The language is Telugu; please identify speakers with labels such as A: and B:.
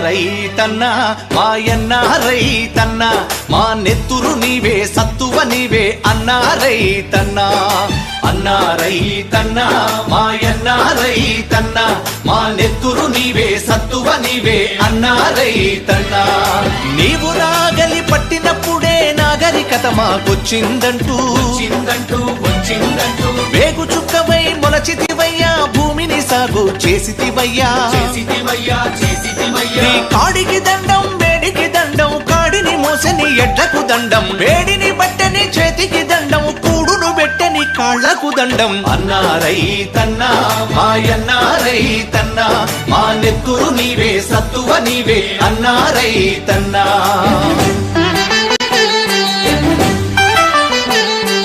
A: రైతన్నా మాయన్న రైతన్నా మా నెత్తురు నీవే సత్తువ నీవే అన్నా రైతన్నా అన్నా రైతన్నా మాయన్న రైతన్నా మా నెత్తురు నీవే సత్తువ నీవే అన్నా రైతన్నా నీవు నాగలి పట్టినప్పుడే నాగరికత మాకొచ్చిందంటూ వేగు చుక్కవై మొలచితివయ్యా భూమిని సాగు చేసితివయ్యా నీ కాడికి దండం వేడికి దండం కాడిని మోసని ఎడ్లకు దండం వేడిని బట్టని చేతికి దండం కూడును పెట్టని కాళ్లకు దండం అన్నా రైతన్నా మాయన్నా రైతన్నా మా నెత్తురు నీవే సత్తువ నీవే అన్నా రైతన్నా